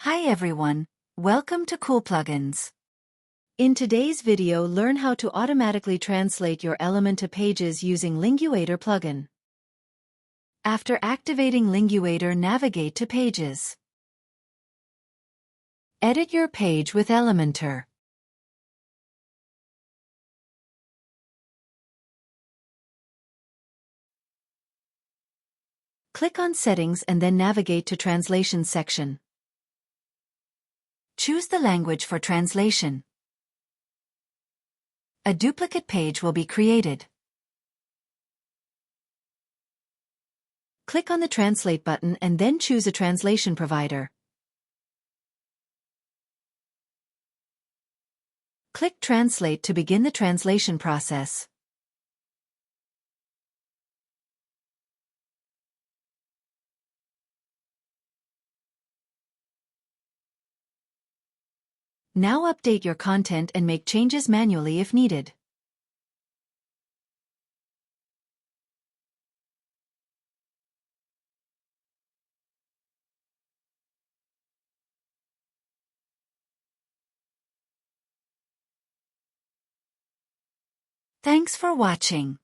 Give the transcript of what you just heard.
Hi everyone, welcome to Cool Plugins. In today's video, learn how to automatically translate your Elementor pages using Linguator plugin. After activating Linguator, navigate to Pages. Edit your page with Elementor. Click on Settings and then navigate to Translation section. Choose the language for translation. A duplicate page will be created. Click on the Translate button and then choose a translation provider. Click Translate to begin the translation process. Now update your content and make changes manually if needed. Thanks for watching.